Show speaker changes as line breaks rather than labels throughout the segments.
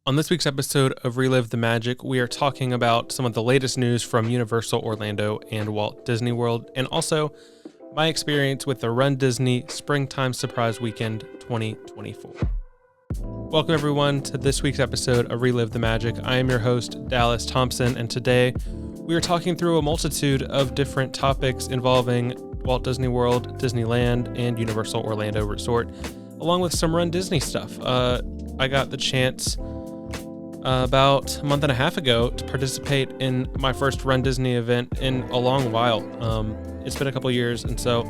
On this week's episode of Relive the Magic, we are talking about some of the latest news from Universal Orlando and Walt Disney World, and also my experience with the runDisney Springtime Surprise Weekend 2024. Welcome everyone to this week's episode of Relive the Magic. I am your host, dallasthompson, and today we are talking through a multitude of different topics involving Walt Disney World, Disneyland, and Universal Orlando Resort, along with some runDisney stuff. I got the chance about a month and a half ago to participate in my first runDisney event in a long while. It's been a couple years, and so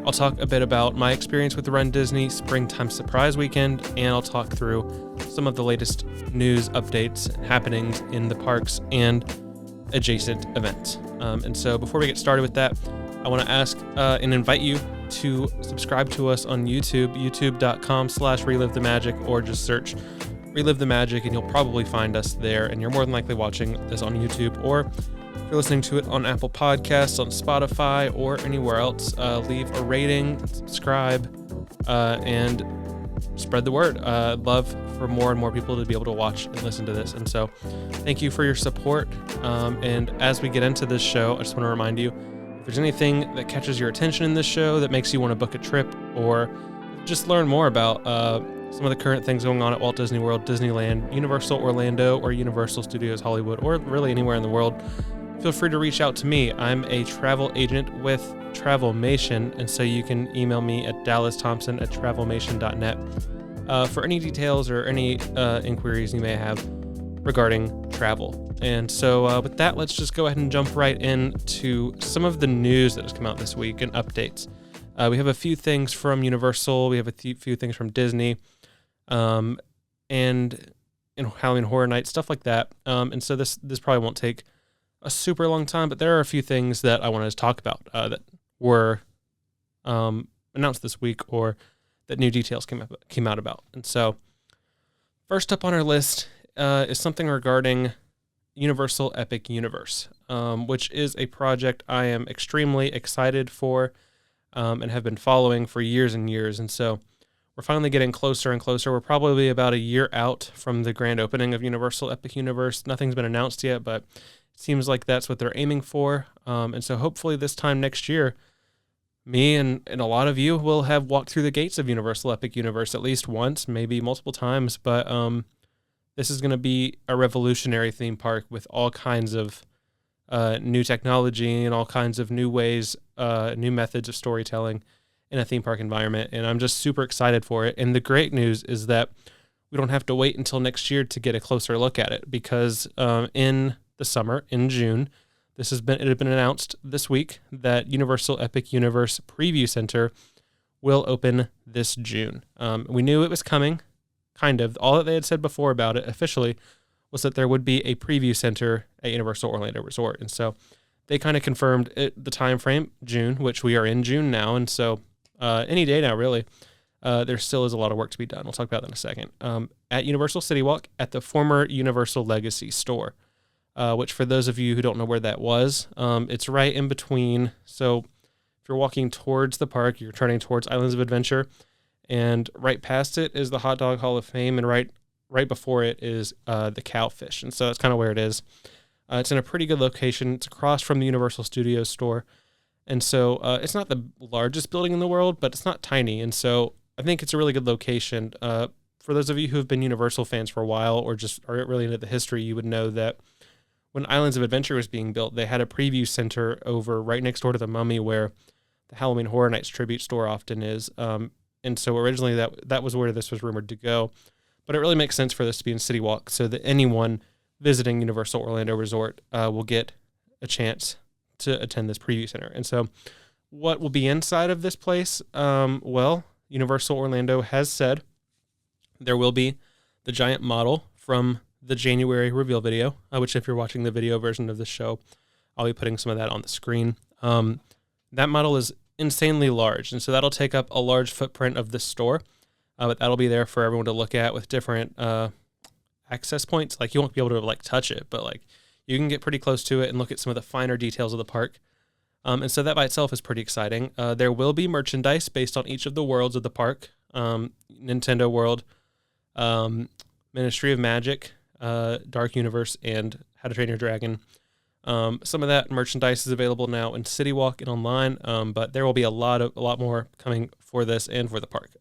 I'll talk a bit about my experience with the runDisney Springtime Surprise Weekend, and I'll talk through some of the latest news, updates, happenings in the parks and adjacent events. And so before we get started with that, I want to ask and invite you to subscribe to us on YouTube, youtube.com/Relive the Magic, or just search Relive the Magic and you'll probably find us there, and you're more than likely watching this on YouTube, or if you're listening to it on Apple Podcasts, on Spotify, or anywhere else, leave a rating, subscribe, and spread the word. I'd love for more and more people to be able to watch and listen to this, and so thank you for your support. And as we get into this show, I just want to remind you, if there's anything that catches your attention in this show that makes you want to book a trip or just learn more about some of the current things going on at Walt Disney World, Disneyland, Universal Orlando, or Universal Studios Hollywood, or really anywhere in the world, feel free to reach out to me. I'm a travel agent with Travelmation, and so you can email me at dallasthompson@travelmation.net for any details or any inquiries you may have regarding travel. And so with that, let's just go ahead and jump right into some of the news that has come out this week and updates. We have a few things from Universal, we have a few things from Disney, and Halloween Horror Nights, stuff like that. And so this probably won't take a super long time, but there are a few things that I wanted to talk about that were announced this week, or that new details came out about. And so first up on our list is something regarding Universal Epic Universe, which is a project I am extremely excited for. And have been following for years and years. And so we're finally getting closer and closer. We're probably about a year out from the grand opening of Universal Epic Universe. Nothing's been announced yet, but it seems like that's what they're aiming for. And so hopefully this time next year, me and a lot of you will have walked through the gates of Universal Epic Universe at least once, maybe multiple times. But this is going to be a revolutionary theme park with all kinds of new technology and all kinds of new ways, new methods of storytelling in a theme park environment. And I'm just super excited for it. And the great news is that we don't have to wait until next year to get a closer look at it, because in the summer, in June, it had been announced this week that Universal Epic Universe Preview Center will open this June. We knew it was coming, kind of. All that they had said before about it officially was that there would be a preview center at Universal Orlando Resort. And so they kind of confirmed the time frame, June, which we are in June now. And so any day now, really, there still is a lot of work to be done. We'll talk about that in a second. At Universal City Walk, at the former Universal Legacy store, which for those of you who don't know where that was, it's right in between. So if you're walking towards the park, you're turning towards Islands of Adventure, and right past it is the Hot Dog Hall of Fame, and right before it is the Cowfish. And so that's kind of where it is. It's in a pretty good location. It's across from the Universal Studios store. And so it's not the largest building in the world, but it's not tiny. And so I think it's a really good location. For those of you who have been Universal fans for a while, or just are really into the history, you would know that when Islands of Adventure was being built, they had a preview center over right next door to the Mummy, where the Halloween Horror Nights tribute store often is. And so originally that was where this was rumored to go. But it really makes sense for this to be in City Walk, so that anyone visiting Universal Orlando Resort will get a chance to attend this preview center. And so what will be inside of this place? Well, Universal Orlando has said there will be the giant model from the January reveal video, which if you're watching the video version of the show, I'll be putting some of that on the screen. That model is insanely large, and so that'll take up a large footprint of the store. But that'll be there for everyone to look at with different access points. Like, you won't be able to touch it, but you can get pretty close to it and look at some of the finer details of the park. And so that by itself is pretty exciting. There will be merchandise based on each of the worlds of the park. Nintendo World, Ministry of Magic, Dark Universe and How to Train Your Dragon. Some of that merchandise is available now in City Walk and online, but there will be a lot more coming for this and for the park.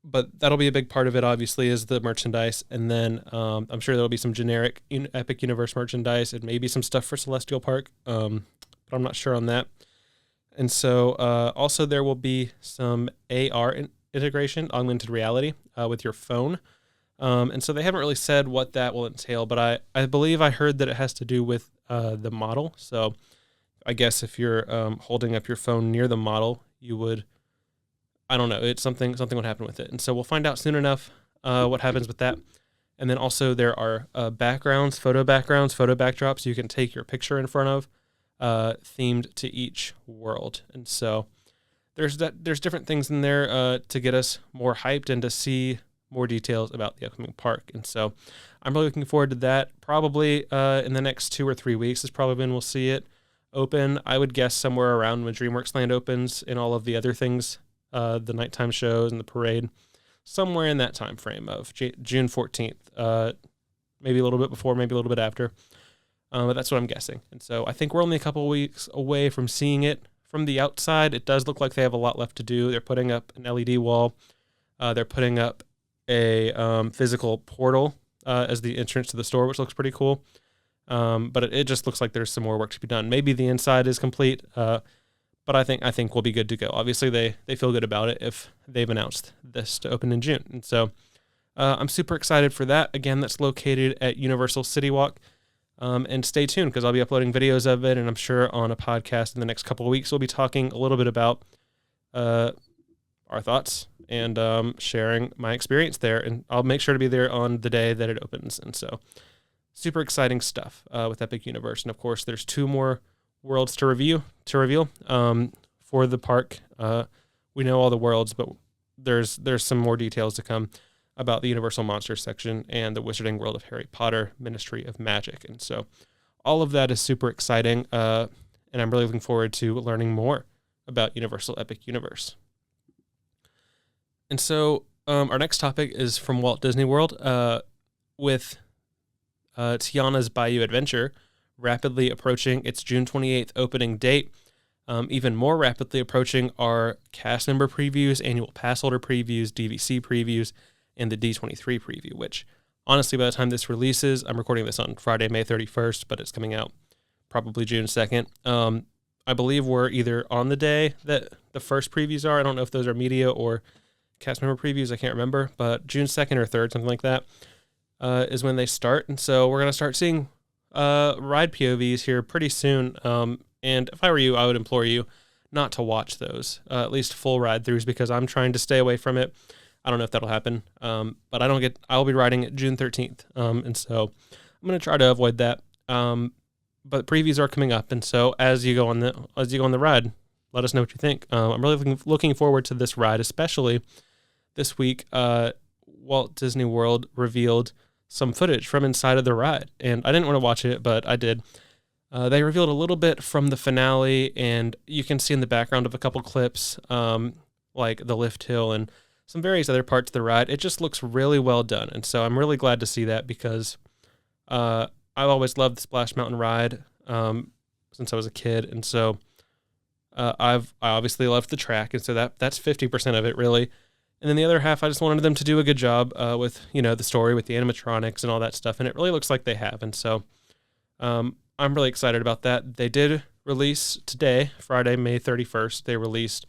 But that'll be a big part of it, obviously, is the merchandise. And then I'm sure there'll be some generic Epic Universe merchandise and maybe some stuff for Celestial Park, but I'm not sure on that. And so also there will be some AR integration, augmented reality, with your phone. And so they haven't really said what that will entail, but I believe I heard that it has to do with the model. So I guess if you're holding up your phone near the model, you would... I don't know. It's something would happen with it. And so we'll find out soon enough what happens with that. And then also there are photo backdrops you can take your picture in front of, themed to each world. And so there's different things in there to get us more hyped and to see more details about the upcoming park. And so I'm really looking forward to that. Probably in the next 2 or 3 weeks is probably when we'll see it open. I would guess somewhere around when DreamWorks Land opens and all of the other things, the nighttime shows and the parade, somewhere in that time frame of June 14th, maybe a little bit before, maybe a little bit after, but that's what I'm guessing. And so I think we're only a couple of weeks away from seeing it. From the outside, it does look like they have a lot left to do. They're putting up an LED wall. They're putting up a physical portal as the entrance to the store, which looks pretty cool. But it just looks like there's some more work to be done. Maybe the inside is complete, but I think we'll be good to go. Obviously, they feel good about it if they've announced this to open in June. And so I'm super excited for that. Again, that's located at Universal City Walk. And stay tuned because I'll be uploading videos of it, and I'm sure on a podcast in the next couple of weeks we'll be talking a little bit about our thoughts and sharing my experience there. And I'll make sure to be there on the day that it opens. And so super exciting stuff with Epic Universe. And of course, there's 2 more worlds to reveal for the park. We know all the worlds, but there's some more details to come about the Universal Monsters section and the Wizarding World of Harry Potter Ministry of Magic. And so all of that is super exciting, and I'm really looking forward to learning more about Universal Epic Universe. And so our next topic is from Walt Disney World with Tiana's Bayou Adventure rapidly approaching its June 28th opening date. Even more rapidly approaching are cast member previews, annual pass holder previews, DVC previews, and the D23 preview, which honestly, by the time this releases, I'm recording this on Friday, May 31st, but it's coming out probably June 2nd. I believe we're either on the day that the first previews are. I don't know if those are media or cast member previews. I can't remember, but June 2nd or 3rd, something like that, is when they start. And so we're going to start seeing ride POVs here pretty soon. And if I were you, I would implore you not to watch those, at least full ride throughs, because I'm trying to stay away from it. I don't know if that'll happen, but I'll be riding it June 13th. And so I'm going to try to avoid that. But previews are coming up. And so as you go on the ride, let us know what you think. I'm really looking forward to this ride, especially this week. Walt Disney World revealed some footage from inside of the ride, and I didn't want to watch it, but I did. They revealed a little bit from the finale, and you can see in the background of a couple clips, like the lift hill and some various other parts of the ride. It just looks really well done, and so I'm really glad to see that because I've always loved the Splash Mountain ride since I was a kid, and so I obviously loved the track, and so that's 50% of it really. And then the other half, I just wanted them to do a good job with the story, with the animatronics and all that stuff, and it really looks like they have. And so I'm really excited about that. They did release today, Friday, May 31st. They released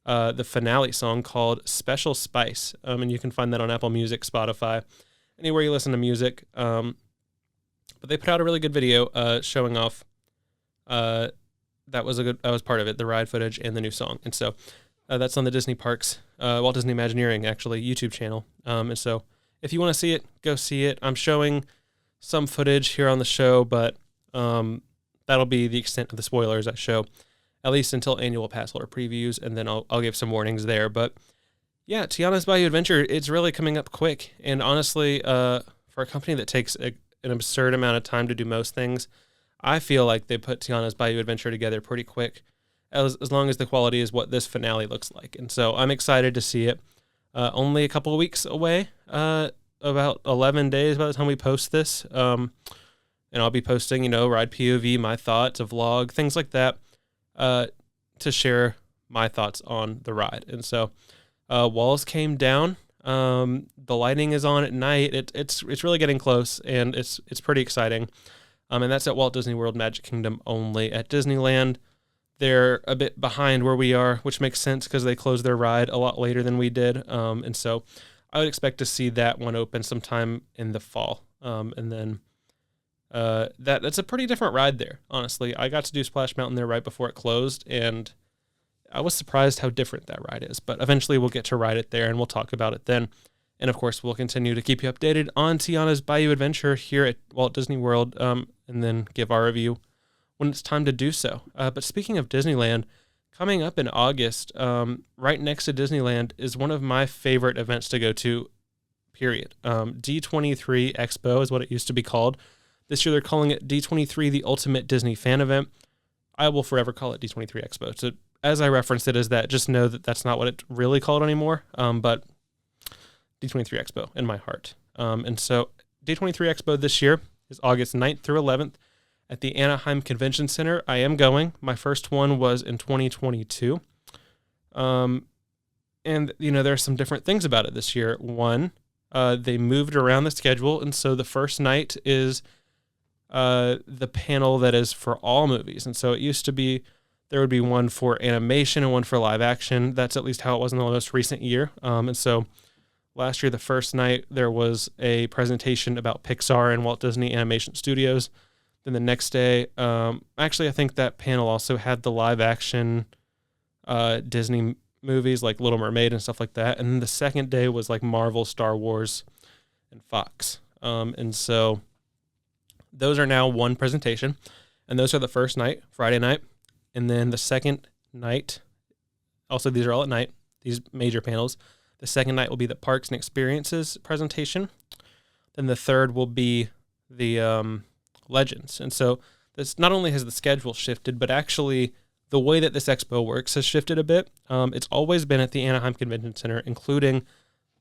the finale song called Special Spice, and you can find that on Apple Music, Spotify, anywhere you listen to music. But they put out a really good video showing off. That was part of it, the ride footage and the new song. And so that's on the Disney Parks, Walt Disney Imagineering, actually, YouTube channel. And so if you want to see it, go see it. I'm showing some footage here on the show, but that'll be the extent of the spoilers I show, at least until annual pass holder previews, and then I'll give some warnings there. But yeah, Tiana's Bayou Adventure, it's really coming up quick. And honestly, for a company that takes an absurd amount of time to do most things, I feel like they put Tiana's Bayou Adventure together pretty quick, as long as the quality is what this finale looks like. And so I'm excited to see it. Only a couple of weeks away of about 11 days by the time we post this. And I'll be posting, ride POV, my thoughts, a vlog, things like that, to share my thoughts on the ride. And so walls came down. The lighting is on at night. It's really getting close, and it's pretty exciting. And that's at Walt Disney World Magic Kingdom only. At Disneyland, they're a bit behind where we are, which makes sense because they closed their ride a lot later than we did. And so I would expect to see that one open sometime in the fall. And then that's a pretty different ride there, honestly. I got to do Splash Mountain there right before it closed, and I was surprised how different that ride is. But eventually we'll get to ride it there, and we'll talk about it then. And of course, we'll continue to keep you updated on Tiana's Bayou Adventure here at Walt Disney World, and then give our review when it's time to do so. But speaking of Disneyland, coming up in August, right next to Disneyland is one of my favorite events to go to, period. D23 Expo is what it used to be called. This year they're calling it D23, the Ultimate Disney Fan Event. I will forever call it D23 Expo. So as I referenced it as that, just know that that's not what it's really called anymore. But D23 Expo in my heart. And so D23 Expo this year is August 9th through 11th at the Anaheim Convention Center. I am going. My first one was in 2022. And, there are some different things about it this year. One, they moved around the schedule, and so the first night is the panel that is for all movies. And so it used to be there would be one for animation and one for live action. That's at least how it was in the most recent year. And so last year, the first night, there was a presentation about Pixar and Walt Disney Animation Studios. Then the next day, actually, I think that panel also had the live action Disney movies like Little Mermaid and stuff like that. And then the second day was like Marvel, Star Wars, and Fox. And so those are now one presentation. And those are the first night, Friday night. And then the second night, also these are all at night, these major panels. The second night will be the Parks and Experiences presentation. Then the third will be the Legends. And so this not only has the schedule shifted, but actually the way that this expo works has shifted a bit. It's always been at the Anaheim Convention Center, including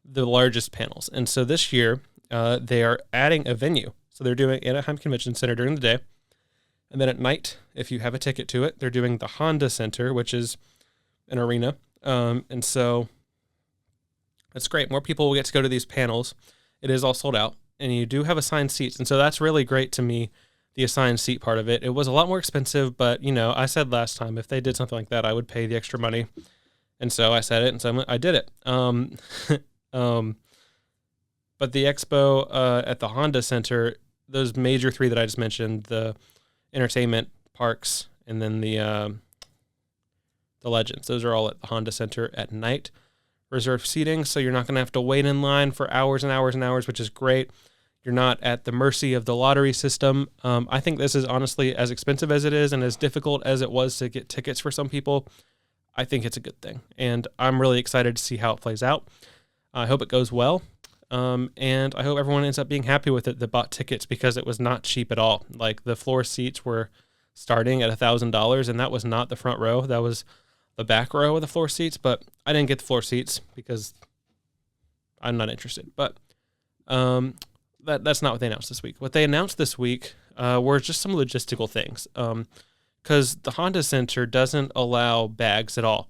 the largest panels. And so this year, they are adding a venue. So they're doing Anaheim Convention Center during the day. And then at night, if you have a ticket to it, they're doing the Honda Center, which is an arena. And so that's great. More people will get to go to these panels. It is all sold out, and you do have assigned seats. And so that's really great to me, the assigned seat part of it. It was a lot more expensive, but, I said last time, if they did something like that, I would pay the extra money. And so I said it, and so I did it. But the expo at the Honda Center, those major three that I just mentioned, the entertainment, parks, and then the Legends, those are all at the Honda Center at night. Reserved seating, so you're not going to have to wait in line for hours and hours and hours, which is great. You're not at the mercy of the lottery system. I think this is honestly, as expensive as it is and as difficult as it was to get tickets for some people, I think it's a good thing. And I'm really excited to see how it plays out. I hope it goes well. And I hope everyone ends up being happy with it that bought tickets, because it was not cheap at all. Like, the floor seats were starting at $1,000, and that was not the front row. That was the back row of the floor seats, but I didn't get the floor seats because I'm not interested. But that's not what they announced this week. What they announced this week were just some logistical things, because the Honda Center doesn't allow bags at all,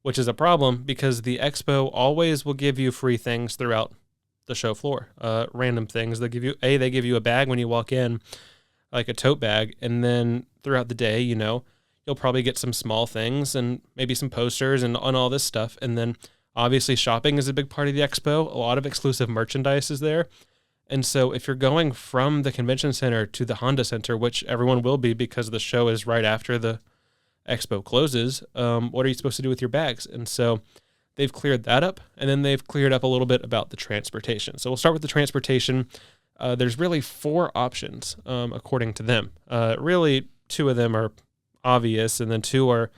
which is a problem because the expo always will give you free things throughout the show floor, random things. They give you a bag when you walk in, like a tote bag, and then throughout the day, you'll probably get some small things and maybe some posters and all this stuff. And then obviously shopping is a big part of the expo. A lot of exclusive merchandise is there. And so if you're going from the convention center to the Honda Center, which everyone will be because the show is right after the expo closes, what are you supposed to do with your bags? And so they've cleared that up, and then they've cleared up a little bit about the transportation. So we'll start with the transportation. There's really 4 options, according to them. Really, 2 of them are obvious, and then 2 are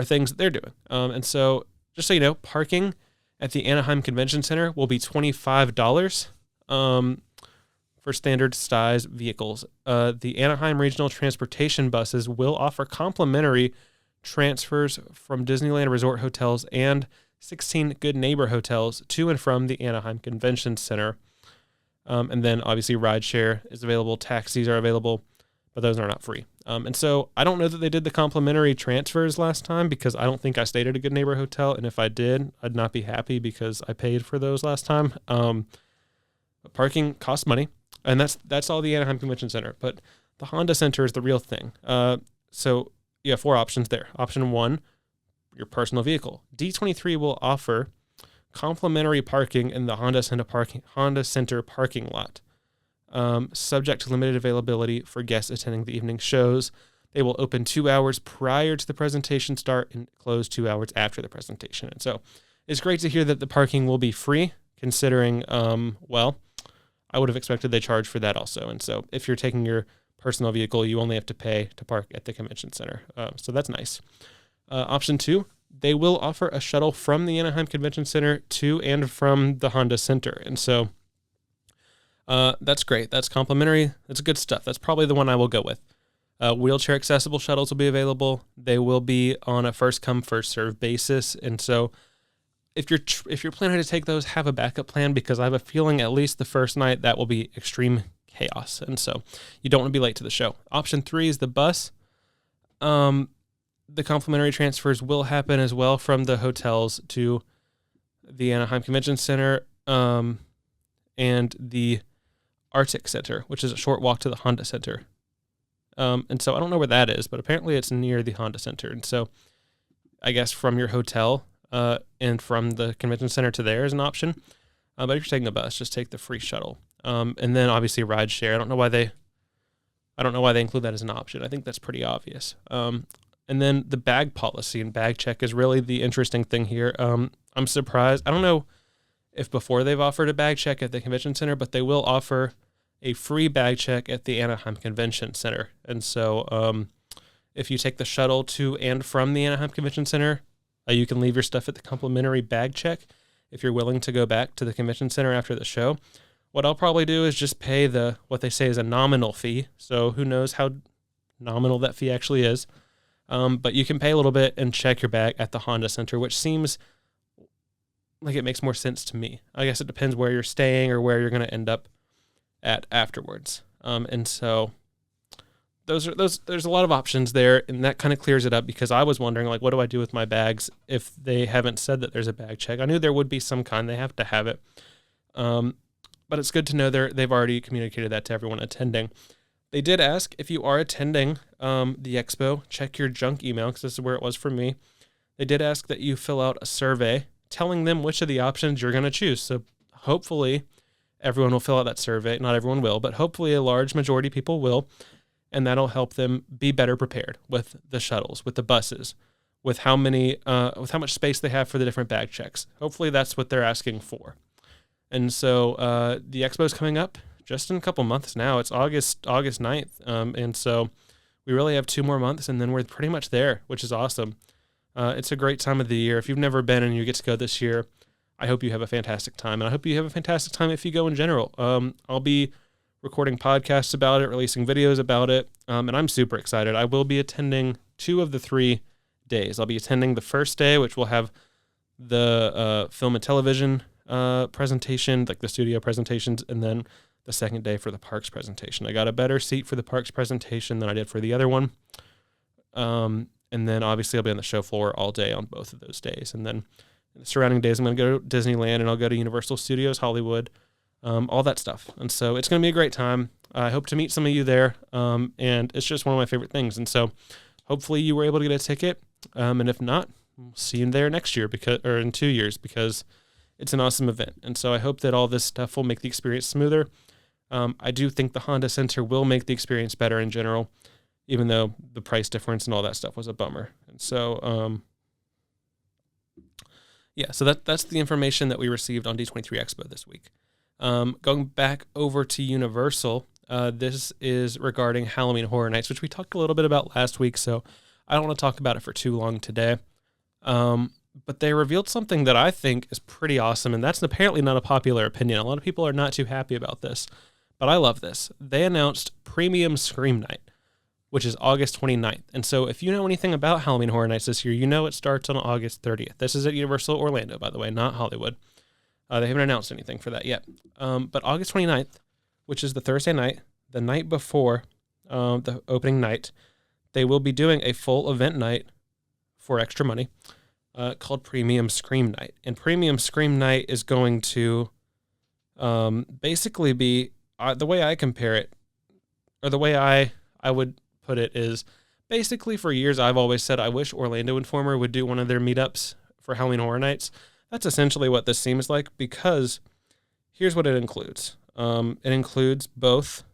things that they're doing. And so, just so you know, parking at the Anaheim Convention Center will be $25 for standard size vehicles. The Anaheim Regional Transportation buses will offer complimentary transfers from Disneyland Resort hotels and 16 Good Neighbor hotels to and from the Anaheim Convention Center. And then obviously rideshare is available, taxis are available, but those are not free. And so I don't know that they did the complimentary transfers last time because I don't think I stayed at a Good Neighbor hotel. And if I did, I'd not be happy because I paid for those last time. Parking costs money, and that's all the Anaheim Convention Center. But the Honda Center is the real thing. So you have 4 options there. Option 1, your personal vehicle. D23 will offer complimentary parking in the Honda Center parking lot, subject to limited availability for guests attending the evening shows. They will open 2 hours prior to the presentation start and close 2 hours after the presentation. And so it's great to hear that the parking will be free, considering, I would have expected they charge for that also. And so if you're taking your personal vehicle, you only have to pay to park at the convention center. So that's nice. Option 2, they will offer a shuttle from the Anaheim Convention Center to and from the Honda Center. And so that's great. That's complimentary. That's good stuff. That's probably the one I will go with. Wheelchair accessible shuttles will be available. They will be on a first come, first serve basis. And so if you're planning to take those, have a backup plan, because I have a feeling at least the first night that will be extreme chaos. And so you don't want to be late to the show. Option 3 is the bus. The complimentary transfers will happen as well from the hotels to the Anaheim Convention Center and the Arctic Center, which is a short walk to the Honda Center. And so I don't know where that is, but apparently it's near the Honda Center. And so I guess from your hotel and from the convention center to there is an option. But if you're taking a bus, just take the free shuttle. And then obviously ride share. I don't know why they include that as an option. I think that's pretty obvious. And then the bag policy and bag check is really the interesting thing here. I'm surprised. I don't know if before they've offered a bag check at the convention center, but they will offer a free bag check at the Anaheim Convention Center. And so if you take the shuttle to and from the Anaheim Convention Center, you can leave your stuff at the complimentary bag check if you're willing to go back to the convention center after the show. What I'll probably do is just pay what they say is a nominal fee. So who knows how nominal that fee actually is. But you can pay a little bit and check your bag at the Honda Center, which seems like it makes more sense to me. I guess it depends where you're staying or where you're going to end up at afterwards. And so there's a lot of options there, and that kind of clears it up, because I was wondering, like, what do I do with my bags if they haven't said that there's a bag check? I knew there would be some kind. They have to have it. But it's good to know they've already communicated that to everyone attending. They did ask, if you are attending the expo, check your junk email, because this is where it was for me. They did ask that you fill out a survey telling them which of the options you're going to choose. So hopefully everyone will fill out that survey. Not everyone will, but hopefully a large majority of people will. And that'll help them be better prepared with the shuttles, with the buses, with how much space they have for the different bag checks. Hopefully that's what they're asking for. And so the expo is coming up just in a couple months now. It's August 9th. And so we really have 2 more months, and then we're pretty much there, which is awesome. It's a great time of the year. If you've never been and you get to go this year, I hope you have a fantastic time. And I hope you have a fantastic time if you go in general. I'll be recording podcasts about it, releasing videos about it, and I'm super excited. I will be attending 2 of the 3 days. I'll be attending the first day, which will have the film and television presentation, like the studio presentations, and then the second day for the parks presentation. I got a better seat for the parks presentation than I did for the other one. And then obviously I'll be on the show floor all day on both of those days. And then the surrounding days, I'm going to go to Disneyland, and I'll go to Universal Studios Hollywood, all that stuff. And so it's going to be a great time. I hope to meet some of you there. And it's just one of my favorite things. And so hopefully you were able to get a ticket. And if not, we'll see you there next year or in 2 years, because it's an awesome event. And so I hope that all this stuff will make the experience smoother. I do think the Honda Center will make the experience better in general, even though the price difference and all that stuff was a bummer. And so, so that's the information that we received on D23 Expo this week. Going back over to Universal, this is regarding Halloween Horror Nights, which we talked a little bit about last week, so I don't want to talk about it for too long today. But they revealed something that I think is pretty awesome, and that's apparently not a popular opinion. A lot of people are not too happy about this, but I love this. They announced Premium Scream Night, which is August 29th. And so if you know anything about Halloween Horror Nights this year, you know it starts on August 30th. This is at Universal Orlando, by the way, not Hollywood. They haven't announced anything for that yet. But August 29th, which is the Thursday night, the night before the opening night, they will be doing a full event night for extra money called Premium Scream Night. And Premium Scream Night is going to basically be, the way I compare it, or the way I would put it is, basically for years I've always said I wish Orlando Informer would do one of their meetups for Halloween Horror Nights. That's essentially what this seems like, because here's what it includes. It includes both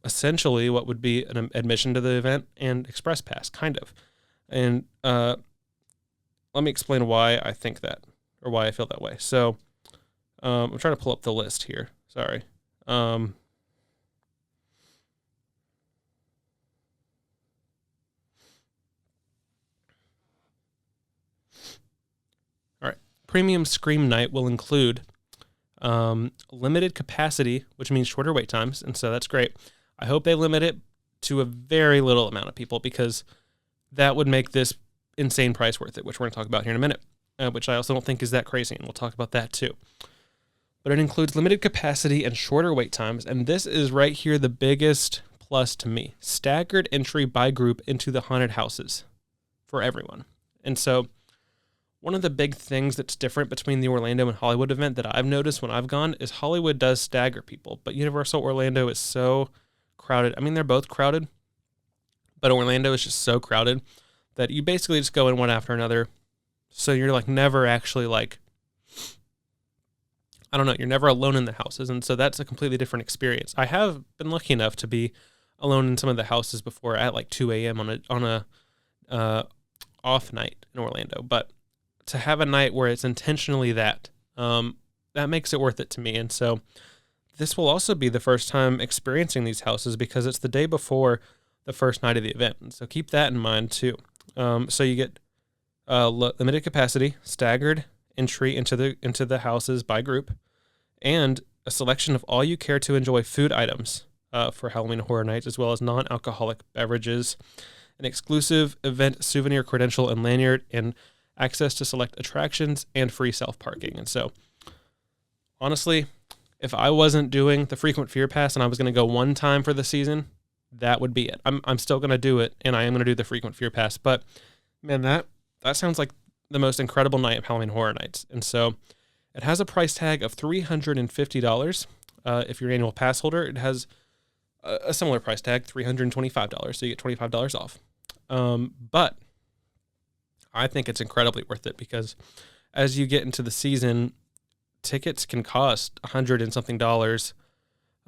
essentially what would be an admission to the event and express pass, kind of. And let me explain why I think that, or why I feel that way. So I'm trying to pull up the list here. Sorry. All right. Premium Scream Night will include limited capacity, which means shorter wait times, and so that's great. I hope they limit it to a very little amount of people, because that would make this insane price worth it, which we're going to talk about here in a minute, which I also don't think is that crazy, and we'll talk about that too. But it includes limited capacity and shorter wait times, and this is right here the biggest plus to me. Staggered entry by group into the haunted houses for everyone. And so one of the big things that's different between the Orlando and Hollywood event that I've noticed when I've gone is Hollywood does stagger people, but Universal Orlando is so crowded. I mean, they're both crowded, but Orlando is just so crowded that you basically just go in one after another. So you're like never actually like, I don't know, you're never alone in the houses. And so that's a completely different experience. I have been lucky enough to be alone in some of the houses before at like 2 a.m. on a off night in Orlando. But to have a night where it's intentionally that makes it worth it to me. And so this will also be the first time experiencing these houses, because it's the day before the first night of the event. And so keep that in mind too. So you get limited capacity, staggered entry into the houses by group, and a selection of all you care to enjoy food items for Halloween Horror Nights, as well as non-alcoholic beverages, an exclusive event souvenir credential and lanyard, and access to select attractions and free self-parking. And so, honestly, if I wasn't doing the frequent fear pass and I was going to go one time for the season, that would be it. I'm still going to do it, and I am going to do the frequent fear pass. But man, that sounds like the most incredible night of Halloween Horror Nights. And so it has a price tag of $350. If you're an annual pass holder, it has a similar price tag, $325. So you get $25 off. But I think it's incredibly worth it, because as you get into the season, tickets can cost $100 and something,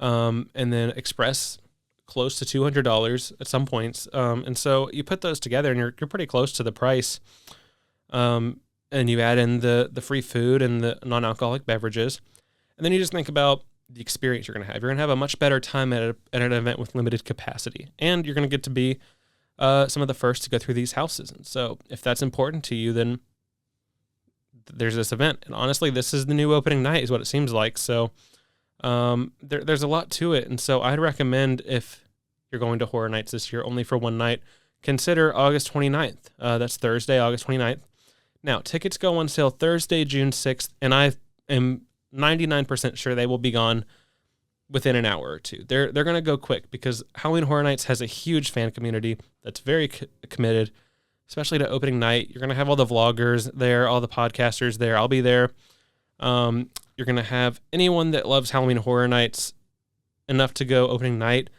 and then express close to $200 at some points. And so you put those together and you're pretty close to the price. And you add in the free food and the non-alcoholic beverages. And then you just think about the experience you're going to have. You're going to have a much better time at an event with limited capacity. And you're going to get to be some of the first to go through these houses. And so if that's important to you, then there's this event. And honestly, this is the new opening night is what it seems like. So there's a lot to it. And so I'd recommend, if you're going to Horror Nights this year only for one night, consider August 29th. That's Thursday, August 29th. Now, tickets go on sale Thursday, June 6th, and I am 99% sure they will be gone within an hour or two. They're going to go quick, because Halloween Horror Nights has a huge fan community that's very committed, especially to opening night. You're going to have all the vloggers there, all the podcasters there. I'll be there. You're going to have anyone that loves Halloween Horror Nights enough to go opening night.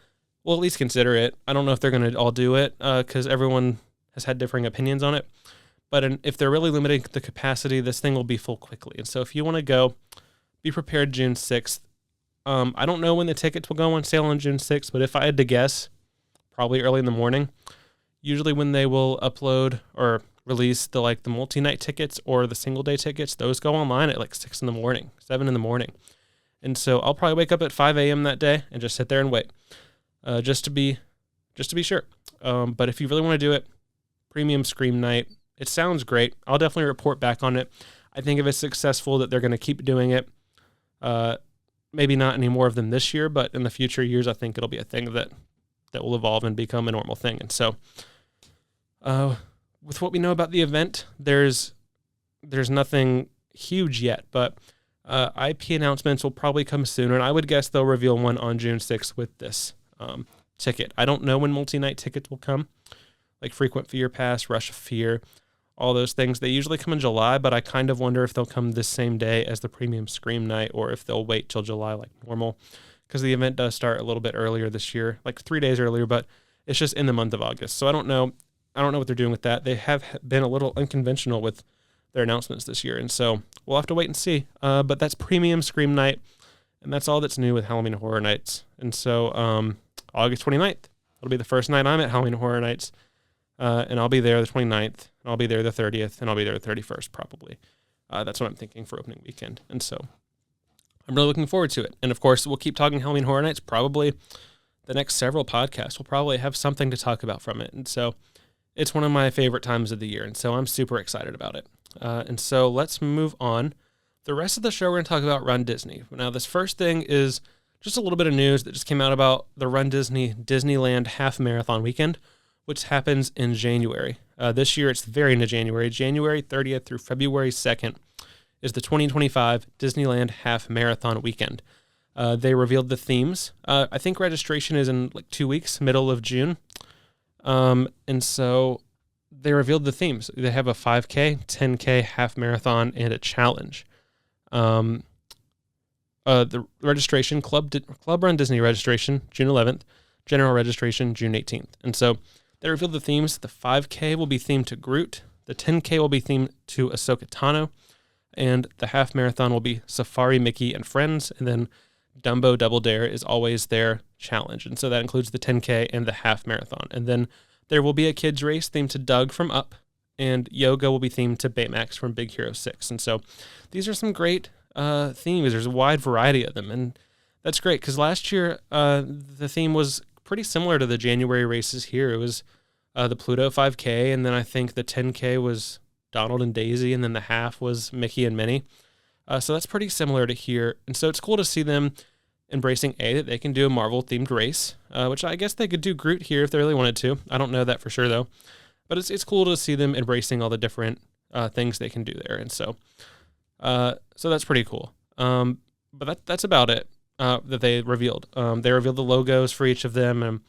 Well, at least consider it. I don't know if they're going to all do it, because everyone has had differing opinions on it. But if they're really limiting the capacity, this thing will be full quickly. And so if you want to go, be prepared June 6th. I don't know when the tickets will go on sale on June 6th, but if I had to guess, probably early in the morning. Usually when they will upload or release the multi-night tickets or the single-day tickets, those go online at like 6 in the morning, 7 in the morning. And so I'll probably wake up at 5 a.m. that day and just sit there and wait, just to be sure. But if you really want to do it, Premium Scream Night, it sounds great. I'll definitely report back on it. I think if it's successful, that they're going to keep doing it. Maybe not any more of them this year, but in the future years, I think it'll be a thing that will evolve and become a normal thing. And so, with what we know about the event, there's nothing huge yet, but IP announcements will probably come sooner, and I would guess they'll reveal one on June 6th with this ticket. I don't know when multi-night tickets will come, like Frequent Fear Pass, Rush of Fear, all those things. They usually come in July, but I kind of wonder if they'll come this same day as the Premium Scream Night, or if they'll wait till July like normal, because the event does start a little bit earlier this year, like 3 days earlier, but it's just in the month of August. So I don't know what they're doing with that. They have been a little unconventional with their announcements this year, and so we'll have to wait and see. But that's Premium Scream Night, and that's all that's new with Halloween Horror Nights. And so August 29th, it'll be the first night I'm at Halloween Horror Nights, and I'll be there the 29th, and I'll be there the 30th, and I'll be there the 31st probably. That's what I'm thinking for opening weekend, and so I'm really looking forward to it. And of course, we'll keep talking Halloween Horror Nights. Probably the next several podcasts will probably have something to talk about from it, and so it's one of my favorite times of the year, and so I'm super excited about it. And so let's move on. The rest of the show, we're going to talk about runDisney. Now, this first thing is just a little bit of news that just came out about the runDisney Disneyland Half Marathon Weekend, which happens in January. This year, it's very into January. January 30th through February 2nd is the 2025 Disneyland Half Marathon Weekend. They revealed the themes. I think registration is in like 2 weeks, middle of June. And so they revealed the themes. They have a 5K, 10K, half marathon, and a challenge. The registration, Club Run Disney registration, June 11th, general registration, June 18th. And so they revealed the themes. The 5K will be themed to Groot. The 10K will be themed to Ahsoka Tano. And the half marathon will be Safari, Mickey, and Friends. And then Dumbo Double Dare is always their challenge. And so that includes the 10K and the half marathon. And then there will be a kids race themed to Doug from Up, and yoga will be themed to Baymax from Big Hero 6. And so these are some great themes. There's a wide variety of them, and that's great because last year the theme was pretty similar to the January races here. It was the Pluto 5K, and then I think the 10K was Donald and Daisy, and then the half was Mickey and Minnie. So that's pretty similar to here. And so it's cool to see them embracing that they can do a Marvel-themed race, which I guess they could do Groot here if they really wanted to. I don't know that for sure, though. But it's cool to see them embracing all the different things they can do there. And so that's pretty cool. But that's about it that they revealed. They revealed the logos for each of them, and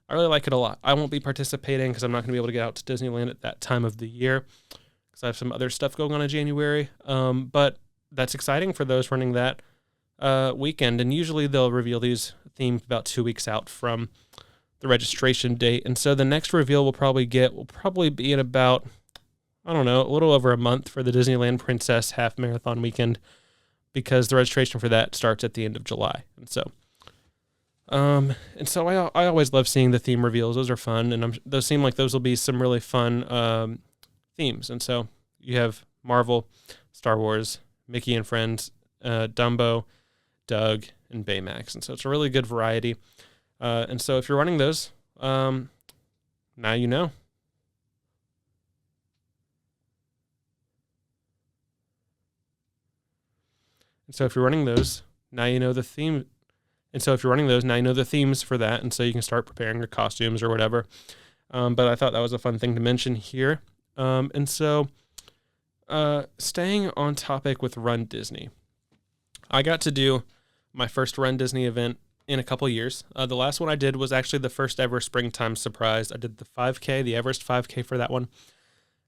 I really like it a lot. I won't be participating because I'm not going to be able to get out to Disneyland at that time of the year because I have some other stuff going on in January. But that's exciting for those running that weekend, and usually they'll reveal these themes about 2 weeks out from the registration date. And so the next reveal will probably be in about, I don't know, a little over a month for the Disneyland Princess Half Marathon Weekend, because the registration for that starts at the end of July. And so I always love seeing the theme reveals. Those are fun, and those seem like those will be some really fun themes. And so you have Marvel, Star Wars, Mickey and Friends, Dumbo, Doug, and Baymax. And so it's a really good variety. And so if you're running those, now you know. And so if you're running those, now you know the theme. And so if you're running those, now you know the themes for that. And so you can start preparing your costumes or whatever. But I thought that was a fun thing to mention here. And so staying on topic with runDisney, I got to do my first runDisney event in a couple years. The last one I did was actually the first ever springtime surprise. I did the 5K, the Everest 5K for that one.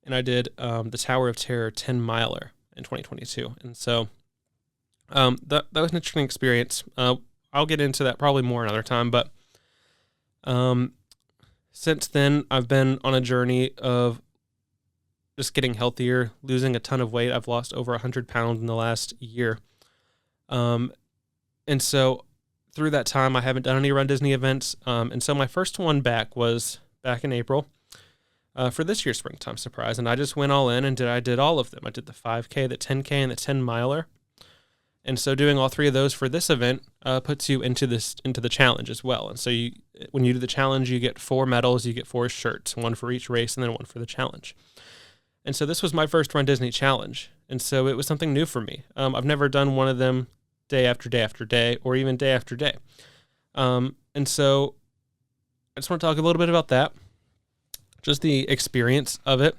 And I did the Tower of Terror 10 miler in 2022. And so that was an interesting experience. I'll get into that probably more another time. But since then, I've been on a journey of just getting healthier, losing a ton of weight. I've lost over 100 pounds in the last year. And so through that time, I haven't done any runDisney events. And so my first one back was back in April for this year's springtime surprise. And I just went all in and I did all of them. I did the 5K, the 10K, and the 10 miler. And so doing all three of those for this event puts you into the challenge as well. And so when you do the challenge, you get 4 medals, you get 4 shirts, one for each race and then one for the challenge. And so this was my first runDisney challenge. And so it was something new for me. I've never done one of them day after day after day, or even day after day. And so I just want to talk a little bit about that, just the experience of it.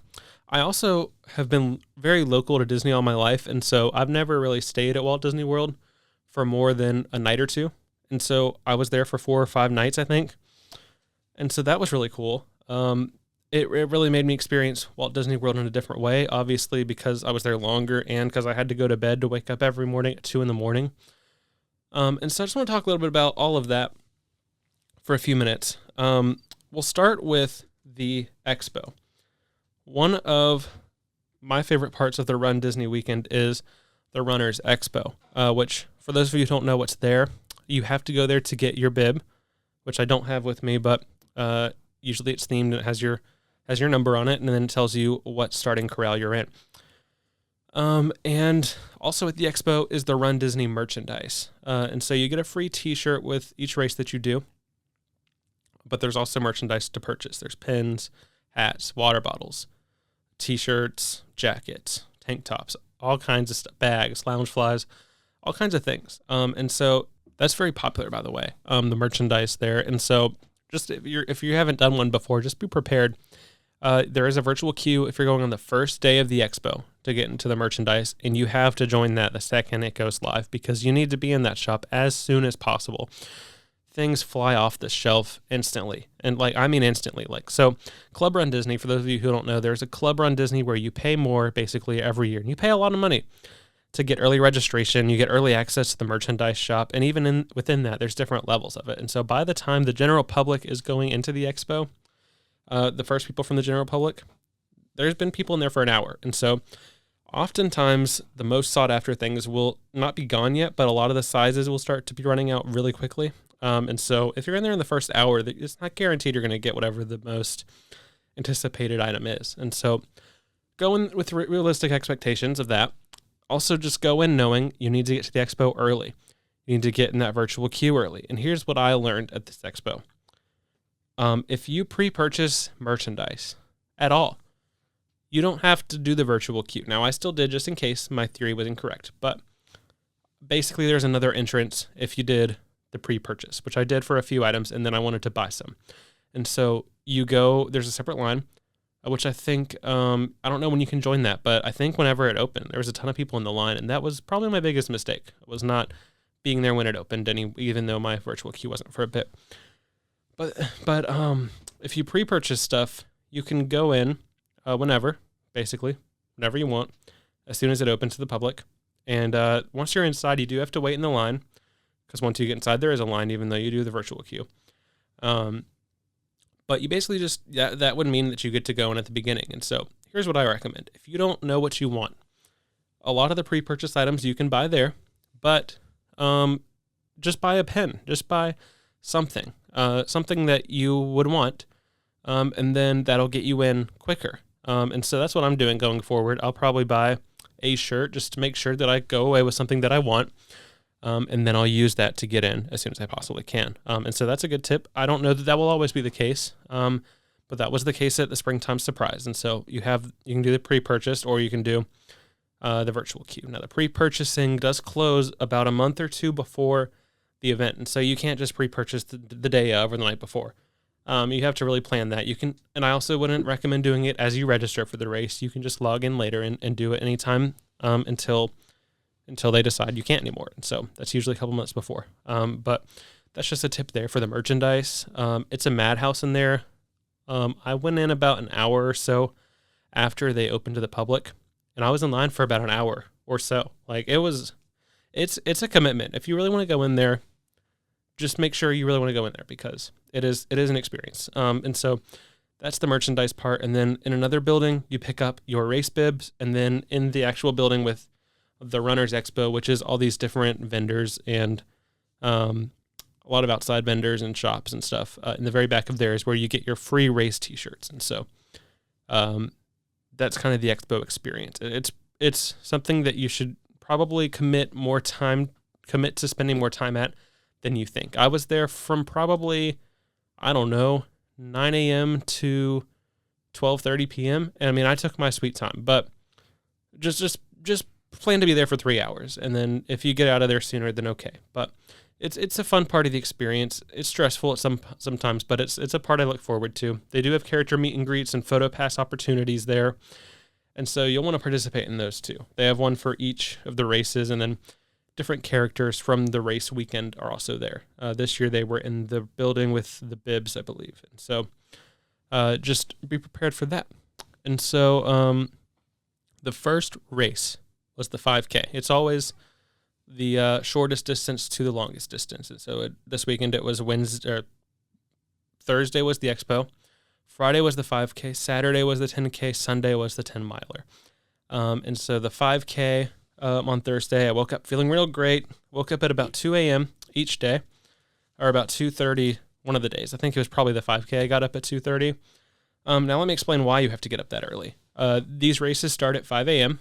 I also have been very local to Disney all my life, and so I've never really stayed at Walt Disney World for more than a night or two. And so I was there for 4 or 5 nights, I think. And so that was really cool. It really made me experience Walt Disney World in a different way, obviously, because I was there longer and because I had to go to bed to wake up every morning at 2 in the morning. And so I just want to talk a little bit about all of that for a few minutes. We'll start with the expo. One of my favorite parts of the Run Disney weekend is the Runners Expo, which, for those of you who don't know what's there, you have to go there to get your bib, which I don't have with me, but usually it's themed and it has your number on it, and then it tells you what starting corral you're in. And also at the expo is the Run Disney merchandise. And so you get a free t-shirt with each race that you do, but there's also merchandise to purchase. There's pins, hats, water bottles, t-shirts, jackets, tank tops, all kinds of stuff, bags, lounge flies, all kinds of things. And so that's very popular, by the way, the merchandise there. And so just if you haven't done one before, just be prepared. There is a virtual queue if you're going on the first day of the expo to get into the merchandise, and you have to join that the second it goes live because you need to be in that shop as soon as possible. Things fly off the shelf instantly. And I mean instantly. So Club Run Disney, for those of you who don't know, there's a Club Run Disney where you pay more basically every year. And you pay a lot of money to get early registration. You get early access to the merchandise shop. And even within that, there's different levels of it. And so by the time the general public is going into the expo, the first people from the general public, there's been people in there for an hour. And so oftentimes the most sought after things will not be gone yet, but a lot of the sizes will start to be running out really quickly. And so if you're in there in the first hour, it's not guaranteed you're going to get whatever the most anticipated item is. And so go in with realistic expectations of that. Also, just go in knowing you need to get to the expo early. You need to get in that virtual queue early. And here's what I learned at this expo. If you pre-purchase merchandise at all, you don't have to do the virtual queue. Now, I still did just in case my theory was incorrect. But basically, there's another entrance if you did the pre-purchase, which I did for a few items, and then I wanted to buy some. And so you go, there's a separate line, which I think, I don't know when you can join that, but I think whenever it opened, there was a ton of people in the line, and that was probably my biggest mistake, was not being there when it opened, even though my virtual queue wasn't for a bit. But if you pre-purchase stuff, you can go in whenever you want, as soon as it opens to the public. And once you're inside, you do have to wait in the line, because once you get inside, there is a line, even though you do the virtual queue. But you basically just, that would mean that you get to go in at the beginning. And so here's what I recommend. If you don't know what you want, a lot of the pre-purchase items you can buy there, but just buy a pen, just buy something that you would want, and then that'll get you in quicker. And so that's what I'm doing going forward. I'll probably buy a shirt just to make sure that I go away with something that I want. And then I'll use that to get in as soon as I possibly can. And so that's a good tip. I don't know that will always be the case, but that was the case at the Springtime Surprise. And so you can do the pre-purchase, or you can do the virtual queue. Now, the pre-purchasing does close about a month or two before the event, and so you can't just pre-purchase the day of or the night before. You have to really plan that. You can, and I also wouldn't recommend doing it as you register for the race. You can just log in later and do it anytime until they decide you can't anymore. And so that's usually a couple months before. But that's just a tip there for the merchandise. It's a madhouse in there. I went in about an hour or so after they opened to the public, and I was in line for about an hour or so. It's a commitment. If you really want to go in there, just make sure you really want to go in there, because it is an experience. And so that's the merchandise part. And then in another building, you pick up your race bibs, and then in the actual building with the Runners Expo, which is all these different vendors and a lot of outside vendors and shops and stuff. In the very back of there is where you get your free race t-shirts. And so that's kind of the expo experience. It's something that you should probably commit to spending more time at than you think. I was there from probably, 9 a.m. to 12:30 p.m. And I mean, I took my sweet time, but just plan to be there for 3 hours. And then if you get out of there sooner, then okay. But it's a fun part of the experience. It's stressful at sometimes, but it's a part I look forward to. They do have character meet and greets and photo pass opportunities there. And so you'll want to participate in those too. They have one for each of the races, and then different characters from the race weekend are also there. This year they were in the building with the bibs, I believe. And so just be prepared for that. And so the first race was the 5K. It's always the shortest distance to the longest distance. And so this weekend it was Thursday was the Expo. Friday was the 5K. Saturday was the 10K. Sunday was the 10 miler. And so the 5K on Thursday, I woke up feeling real great. Woke up at about 2 a.m. each day, or about 2:30 one of the days. I think it was probably the 5K. I got up at 2:30. Now let me explain why you have to get up that early. These races start at 5 a.m.,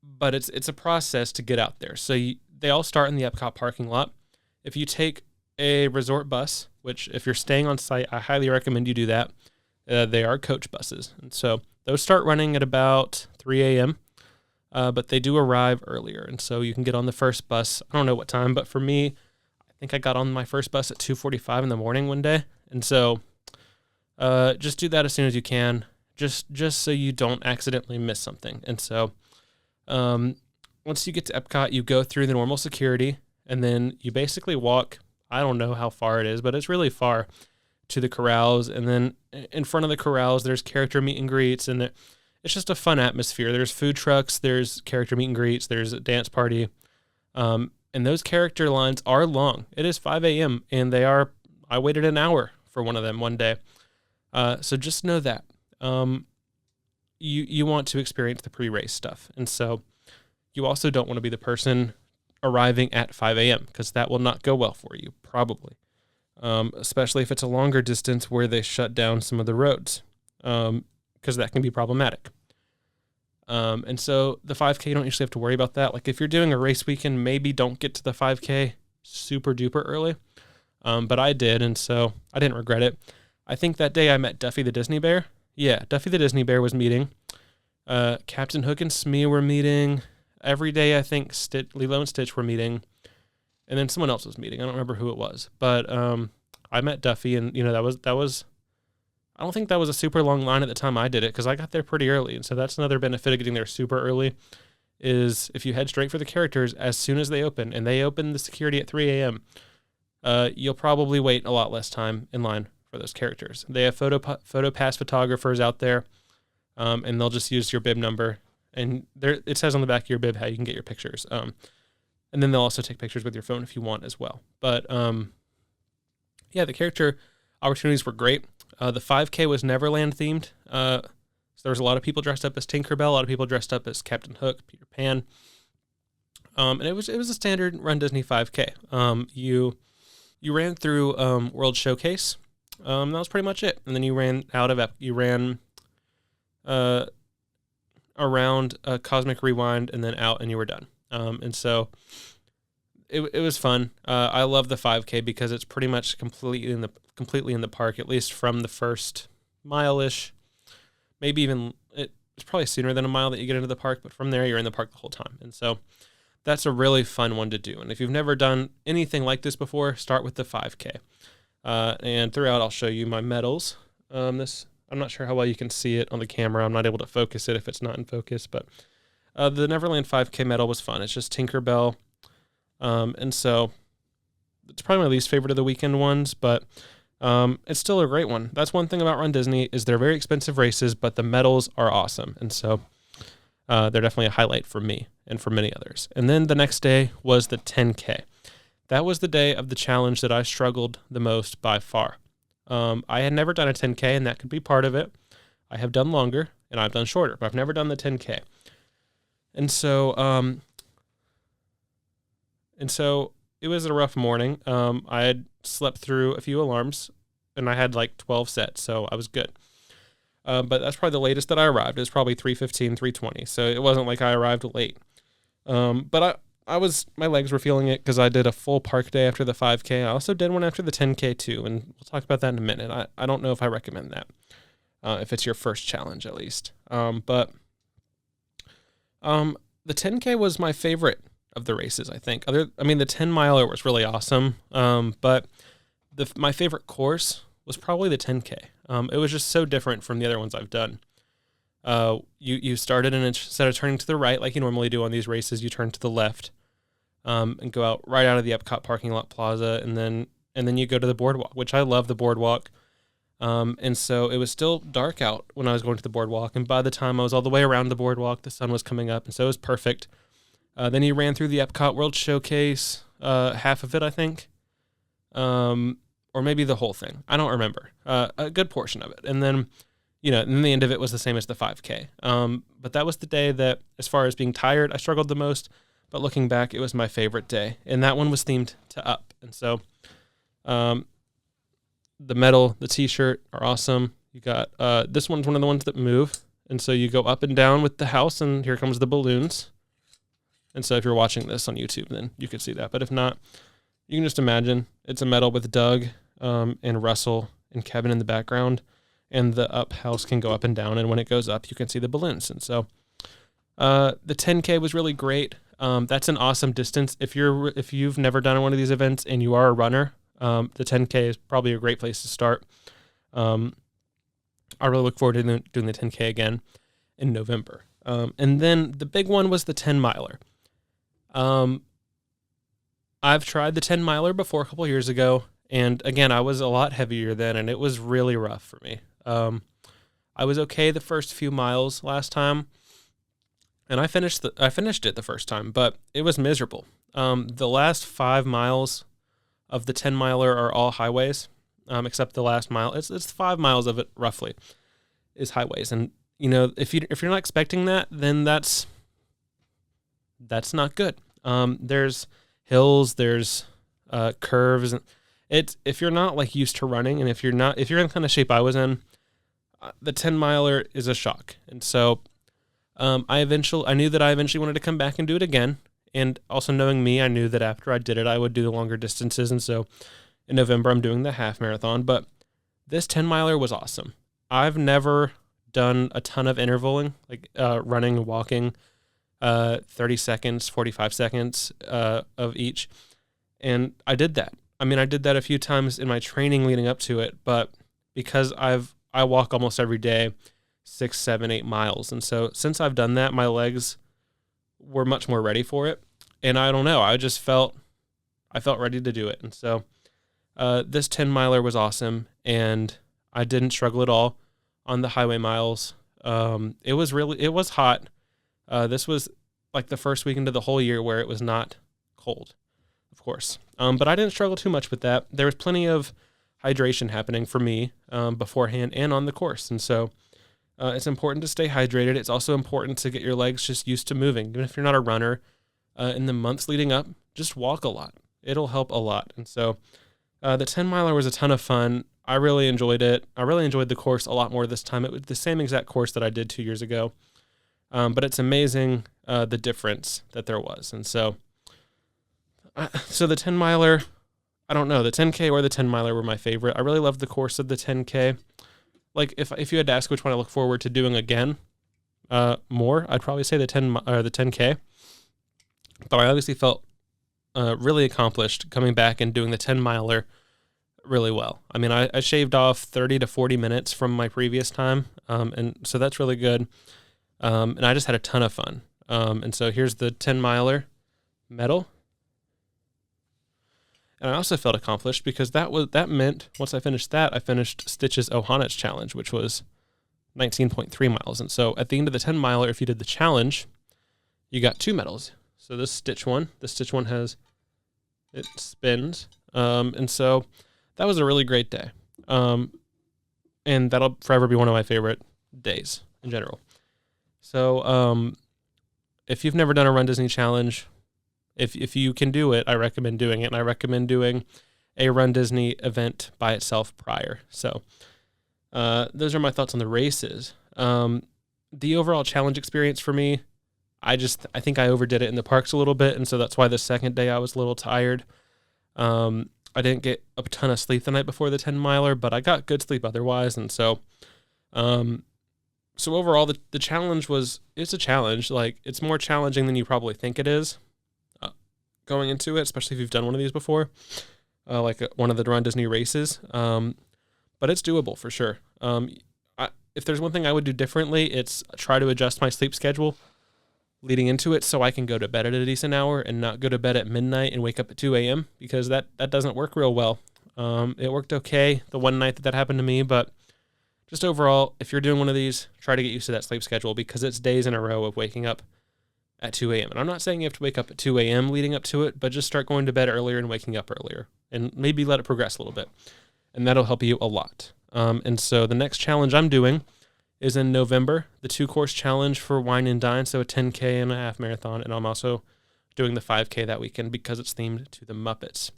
but it's a process to get out there. So they all start in the Epcot parking lot. If you take a resort bus, which if you're staying on site, I highly recommend you do that. They are coach buses. And so those start running at about 3 a.m., but they do arrive earlier. And so you can get on the first bus. I don't know what time, but for me, I think I got on my first bus at 2:45 in the morning one day. And so just do that as soon as you can, just so you don't accidentally miss something. And so once you get to Epcot, you go through the normal security, and then you basically walk, I don't know how far it is, but it's really far, to the corrals. And then in front of the corrals, there's character meet and greets, and it's just a fun atmosphere. There's food trucks, there's character meet and greets, there's a dance party. And those character lines are long. It is 5 a.m., and I waited an hour for one of them one day. So just know that. You want to experience the pre-race stuff. And so you also don't want to be the person arriving at 5 a.m. because that will not go well for you, probably. Especially if it's a longer distance where they shut down some of the roads, because that can be problematic. And so the 5K, you don't usually have to worry about that. Like if you're doing a race weekend, maybe don't get to the 5K super duper early. But I did, and so I didn't regret it. I think that day I met Duffy the Disney Bear. Yeah, Duffy the Disney Bear was meeting. Captain Hook and Smee were meeting. Every day I think Lilo and Stitch were meeting. And then someone else was meeting. I don't remember who it was. But I met Duffy, and that was I don't think that was a super long line at the time I did it, because I got there pretty early. And so that's another benefit of getting there super early, is if you head straight for the characters as soon as they open, and they open the security at 3 a.m., you'll probably wait a lot less time in line for those characters. They have photo pass photographers out there, and they'll just use your bib number. And it says on the back of your bib how you can get your pictures. And then they'll also take pictures with your phone if you want as well. But yeah, the character opportunities were great. The 5K was Neverland themed. So there was a lot of people dressed up as Tinkerbell, a lot of people dressed up as Captain Hook, Peter Pan. And it was a standard runDisney 5K. You ran through World Showcase. That was pretty much it. And then you ran around Cosmic Rewind and then out, and you were done. And so it was fun. I love the 5K because it's pretty much completely in the park, at least from the first mile-ish. Maybe even it's probably sooner than a mile that you get into the park, but from there you're in the park the whole time. And so that's a really fun one to do. And if you've never done anything like this before, start with the 5K. And throughout I'll show you my medals. I'm not sure how well you can see it on the camera. I'm not able to focus it if it's not in focus, but the Neverland 5K medal was fun. It's just Tinkerbell. And so it's probably my least favorite of the weekend ones, but it's still a great one. That's one thing about runDisney is they're very expensive races, but the medals are awesome. And so they're definitely a highlight for me and for many others. And then the next day was the 10K. That was the day of the challenge that I struggled the most by far. I had never done a 10K, and that could be part of it. I have done longer, and I've done shorter, but I've never done the 10K. And so it was a rough morning. I had slept through a few alarms, and I had like 12 sets, so I was good. But that's probably the latest that I arrived. It was probably 3:15, 3:20, so it wasn't like I arrived late. But my legs were feeling it because I did a full park day after the 5K. I also did one after the 10K too, and we'll talk about that in a minute. I don't know if I recommend that, if it's your first challenge at least. But the 10K was my favorite of the races, I think. The 10 miler was really awesome. But my favorite course was probably the 10K. It was just so different from the other ones I've done. You started, and instead of turning to the right like you normally do on these races, you turn to the left, and go out right out of the Epcot parking lot plaza, and then you go to the boardwalk, which I love the boardwalk. And so it was still dark out when I was going to the boardwalk, and by the time I was all the way around the boardwalk, the sun was coming up, and so it was perfect. Then you ran through the Epcot World Showcase, half of it, I think, or maybe the whole thing. I don't remember. A good portion of it, and then, and the end of it was the same as the 5K. But that was the day that, as far as being tired, I struggled the most. But looking back, it was my favorite day, and that one was themed to Up, and so, the medal, the T-shirt are awesome. You got this one's one of the ones that move, and so you go up and down with the house, and here comes the balloons. And so if you're watching this on YouTube, then you can see that. But if not, you can just imagine it's a medal with Doug and Russell and Kevin in the background, and the Up house can go up and down, and when it goes up, you can see the balloons. And so the 10K was really great. That's an awesome distance. If you've never done one of these events and you are a runner, the 10K is probably a great place to start. I really look forward to doing the 10K again in November. And then the big one was the 10 miler. I've tried the 10 miler before a couple years ago, and again, I was a lot heavier then, and it was really rough for me. I was okay the first few miles last time, and I finished it the first time, but it was miserable. The last 5 miles of the 10 miler are all highways, except the last mile. It's 5 miles of it roughly is highways, and if you're not expecting that, then that's not good. There's hills, there's curves. If you're not like used to running, and if you're in the kind of shape I was in, the 10 miler is a shock. And so I knew that I eventually wanted to come back and do it again. And also knowing me, I knew that after I did it, I would do the longer distances. And so in November, I'm doing the half marathon. But this 10 miler was awesome. I've never done a ton of intervaling, like running and walking, 30 seconds, 45 seconds of each. And I did that. I mean, I did that a few times in my training leading up to it, but because I walk almost every day, 6, 7, 8 miles. And so since I've done that, my legs were much more ready for it. And I don't know, I felt ready to do it. And so this 10 miler was awesome, and I didn't struggle at all on the highway miles. It was hot. This was like the first weekend of the whole year where it was not cold, of course. But I didn't struggle too much with that. There was plenty of hydration happening for me beforehand and on the course. And so it's important to stay hydrated. It's also important to get your legs just used to moving. Even if you're not a runner, in the months leading up, just walk a lot. It'll help a lot. And so the 10 miler was a ton of fun. I really enjoyed it. I really enjoyed the course a lot more this time. It was the same exact course that I did 2 years ago. But it's amazing the difference that there was. And so the 10 miler, I don't know, the 10K or the 10 miler were my favorite. I really loved the course of the 10K. Like if you had to ask which one I look forward to doing again more, I'd probably say the 10K. But I obviously felt really accomplished coming back and doing the 10 miler really well. I mean, I shaved off 30 to 40 minutes from my previous time. And so that's really good. And I just had a ton of fun. And so here's the 10 miler medal. And I also felt accomplished because that meant once I finished that, I finished Stitch's Ohana's challenge, which was 19.3 miles. And so at the end of the 10 miler, if you did the challenge, you got 2 medals. So this Stitch one it spins. And so that was a really great day. And that'll forever be one of my favorite days in general. So if you've never done a runDisney challenge, if you can do it, I recommend doing it. And I recommend doing a runDisney event by itself prior. So those are my thoughts on the races. The overall challenge experience for me, I think I overdid it in the parks a little bit. And so that's why the second day I was a little tired. I didn't get a ton of sleep the night before the 10 miler, but I got good sleep otherwise. And so, so overall the challenge it's a challenge. Like, it's more challenging than you probably think it is going into it, especially if you've done one of these before, like one of the runDisney races. But it's doable for sure. if there's one thing I would do differently, it's try to adjust my sleep schedule leading into it so I can go to bed at a decent hour and not go to bed at midnight and wake up at 2 a.m. because that doesn't work real well. It worked okay the one night that happened to me, but just overall, if you're doing one of these, try to get used to that sleep schedule because it's days in a row of waking up at 2 a.m. And I'm not saying you have to wake up at 2 a.m. leading up to it, but just start going to bed earlier and waking up earlier and maybe let it progress a little bit. And that'll help you a lot. And so the next challenge I'm doing is in November, the 2-course challenge for Wine and Dine, so a 10K and a half marathon. And I'm also doing the 5K that weekend because it's themed to the Muppets.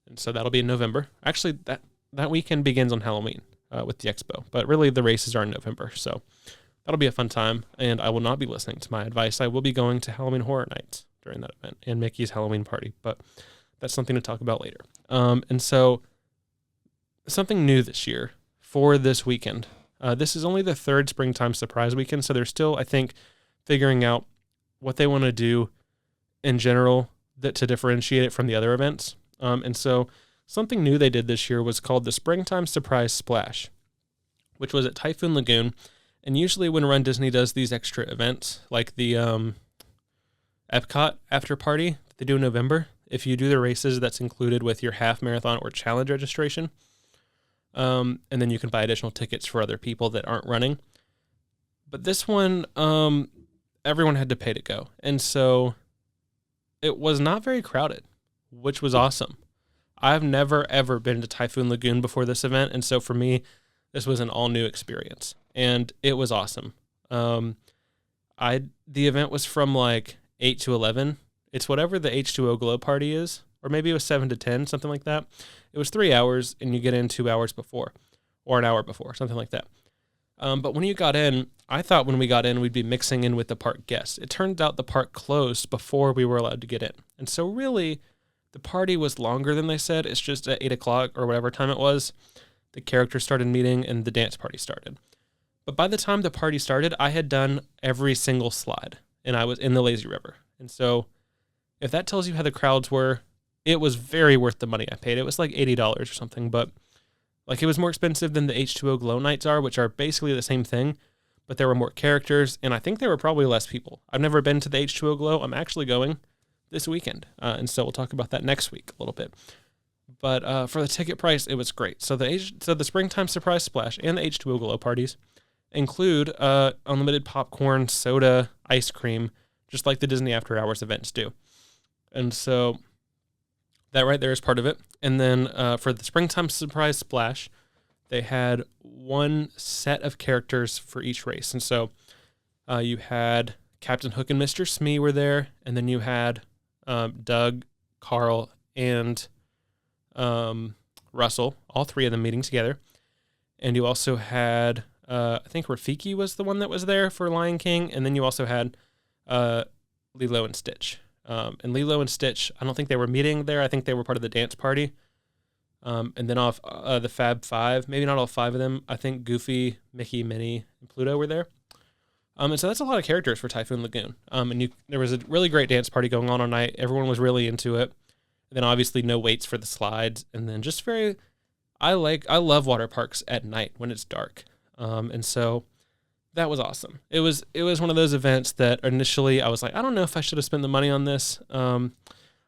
And so that'll be in November. Actually, that weekend begins on Halloween with the expo, but really the races are in November. So that'll be a fun time, and I will not be listening to my advice. I will be going to Halloween Horror Nights during that event and Mickey's Halloween party, but that's something to talk about later. And so something new this year for this weekend. This is only the third Springtime Surprise weekend, so they're still, I think, figuring out what they want to do in general to differentiate it from the other events. And so something new they did this year was called the Springtime Surprise Splash, which was at Typhoon Lagoon. And usually when runDisney does these extra events, like the Epcot after party that they do in November, if you do the races, that's included with your half marathon or challenge registration. And then you can buy additional tickets for other people that aren't running. But this one, everyone had to pay to go. And so it was not very crowded, which was awesome. I've never, ever been to Typhoon Lagoon before this event. And so for me, this was an all new experience and it was awesome. The event was from like 8 to 11. It's whatever the H2O Glow party is, or maybe it was 7 to 10, something like that. It was 3 hours and you get in 2 hours before or an hour before, something like that. But when you got in, I thought when we got in, we'd be mixing in with the park guests. It turned out the park closed before we were allowed to get in. And so really the party was longer than they said. It's just at 8 o'clock or whatever time it was, the characters started meeting and the dance party started. But by the time the party started, I had done every single slide and I was in the lazy river. And so if that tells you how the crowds were, it was very worth the money I paid. It was like $80 or something, but like it was more expensive than the H2O Glow nights are, which are basically the same thing, but there were more characters and I think there were probably less people. I've never been to the H2O Glow. I'm actually going this weekend. And so we'll talk about that next week a little bit. But for the ticket price, it was great. So the Springtime Surprise Splash and the H2O Glow parties include unlimited popcorn, soda, ice cream, just like the Disney After Hours events do. And so that right there is part of it. And then for the Springtime Surprise Splash, they had one set of characters for each race. And so you had Captain Hook and Mr. Smee were there, and then you had Doug, Carl, and Russell, all three of them meeting together. And you also had, I think Rafiki was the one that was there for Lion King, and then you also had Lilo and Stitch. And Lilo and Stitch, I don't think they were meeting there. I think they were part of the dance party. And then off the Fab Five, maybe not all 5 of them, I think Goofy, Mickey, Minnie, and Pluto were there. And so that's a lot of characters for Typhoon Lagoon. And there was a really great dance party going on all night. Everyone was really into it. And then obviously no waits for the slides. And then just I love water parks at night when it's dark. And so that was awesome. It was one of those events that initially I was like, I don't know if I should have spent the money on this. I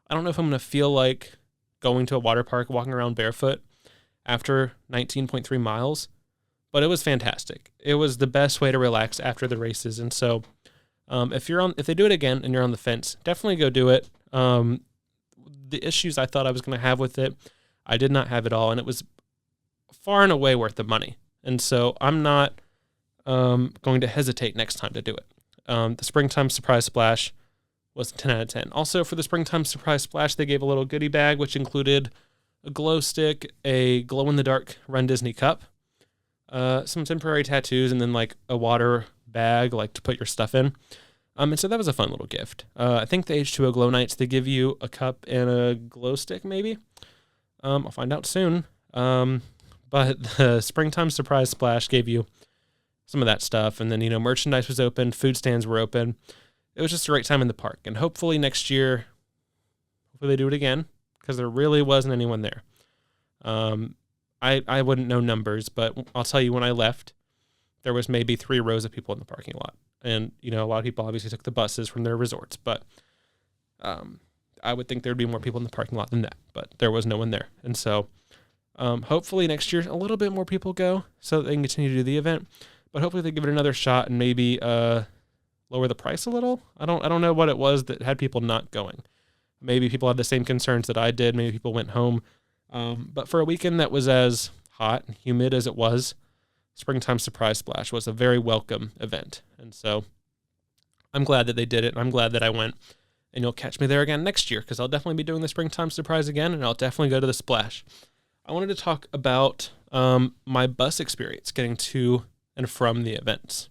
don't know if I'm going to feel like going to a water park, walking around barefoot after 19.3 miles. But it was fantastic. It was the best way to relax after the races. And so if they do it again and you're on the fence, definitely go do it. The issues I thought I was going to have with it, I did not have at all. And it was far and away worth the money. And so I'm not going to hesitate next time to do it. The Springtime Surprise Splash was 10 out of 10. Also, for the Springtime Surprise Splash, they gave a little goodie bag, which included a glow stick, a glow-in-the-dark runDisney cup, some temporary tattoos, and then like a water bag like to put your stuff in. And so that was a fun little gift. I think the H2O Glow Nights, they give you a cup and a glow stick maybe. I'll find out soon. But the Springtime Surprise Splash gave you some of that stuff. And then, merchandise was open, food stands were open. It was just a great time in the park. And hopefully next year, hopefully they do it again, because there really wasn't anyone there. I wouldn't know numbers, but I'll tell you, when I left, there was maybe 3 rows of people in the parking lot. And, a lot of people obviously took the buses from their resorts, but I would think there'd be more people in the parking lot than that, but there was no one there. And so hopefully next year a little bit more people go so that they can continue to do the event, but hopefully they give it another shot and maybe lower the price a little. I don't know what it was that had people not going. Maybe people had the same concerns that I did. Maybe people went home. But for a weekend that was as hot and humid as it was, Springtime Surprise Splash was a very welcome event. And so I'm glad that they did it, and I'm glad that I went. And you'll catch me there again next year, because I'll definitely be doing the Springtime Surprise again, and I'll definitely go to the Splash. I wanted to talk about my bus experience getting to and from the events.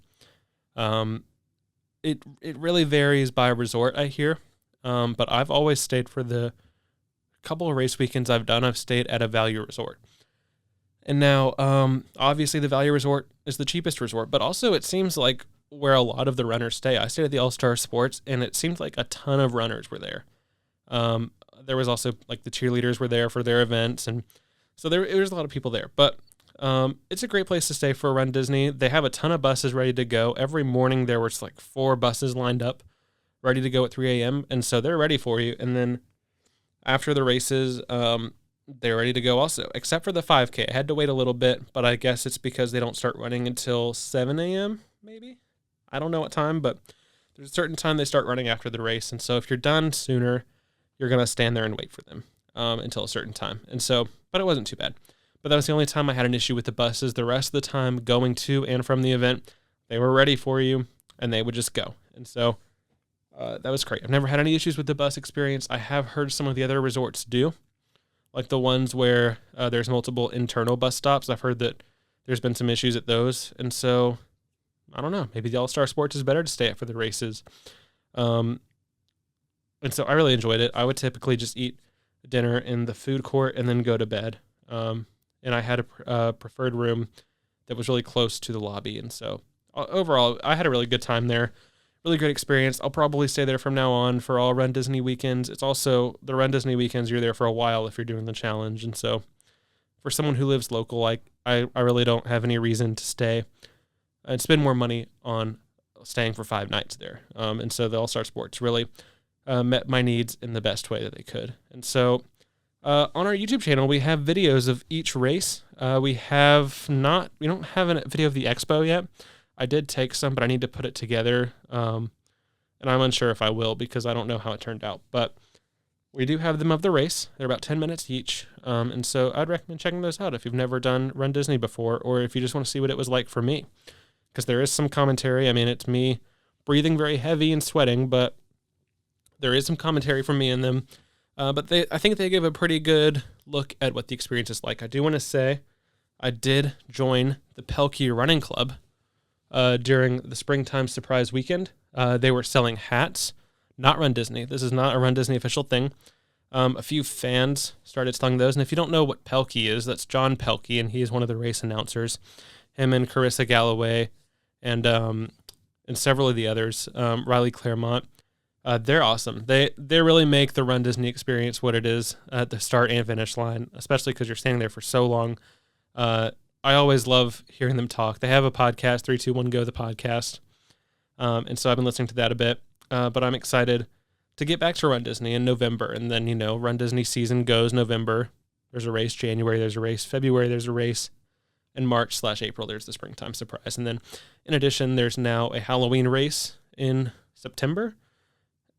It really varies by resort, I hear, but I've always stayed for the couple of race weekends I've done. I've stayed at a value resort. And now, obviously, the value resort is the cheapest resort, but also it seems like where a lot of the runners stay. I stayed at the All-Star Sports, and it seemed like a ton of runners were there. There was also, like, the cheerleaders were there for their events, and so there was a lot of people there. But it's a great place to stay for runDisney. They have a ton of buses ready to go. Every morning there was, 4 buses lined up, ready to go at 3 a.m., and so they're ready for you. And then after the races, they're ready to go also, except for the 5K. I had to wait a little bit, but I guess it's because they don't start running until 7 a.m., maybe? I don't know what time, but there's a certain time they start running after the race. And so if you're done sooner, you're going to stand there and wait for them until a certain time. And so, but it wasn't too bad. But that was the only time I had an issue with the buses. The rest of the time, going to and from the event, they were ready for you, and they would just go. And so that was great. I've never had any issues with the bus experience. I have heard some of the other resorts do, like the ones where there's multiple internal bus stops. I've heard that there's been some issues at those. And so, I don't know, maybe the All-Star Sports is better to stay at for the races. And so I really enjoyed it. I would typically just eat dinner in the food court and then go to bed. And I had a preferred room that was really close to the lobby. And so overall, I had a really good time there. Really great experience. I'll probably stay there from now on for all runDisney weekends. It's also the runDisney weekends, you're there for a while if you're doing the challenge. And so for someone who lives local, I really don't have any reason to stay and spend more money on staying for 5 nights there. And so the All-Star Sports really met my needs in the best way that they could. And so on our YouTube channel, we have videos of each race. We don't have a video of the Expo yet. I did take some, but I need to put it together. And I'm unsure if I will because I don't know how it turned out. But we do have them of the race. They're about 10 minutes each. And so I'd recommend checking those out if you've never done runDisney before, or if you just want to see what it was like for me. Because there is some commentary. I mean, it's me breathing very heavy and sweating, but there is some commentary from me in them. But I think they give a pretty good look at what the experience is like. I do want to say I did join the Pelkey Running Club during the Springtime Surprise Weekend. They were selling hats, not runDisney. This is not a runDisney official thing. A few fans started selling those. And if you don't know what Pelkey is, that's John Pelkey, and he's one of the race announcers. Him and Carissa Galloway and several of the others, Riley Claremont. They're awesome. They really make the runDisney experience what it is at the start and finish line, especially because you're standing there for so long. I always love hearing them talk. They have a podcast, 321 Go, the podcast. And so I've been listening to that a bit. But I'm excited to get back to runDisney in November. And then, runDisney season goes November. There's a race January. There's a race February. There's a race in March/April. There's the Springtime Surprise. And then in addition, there's now a Halloween race in September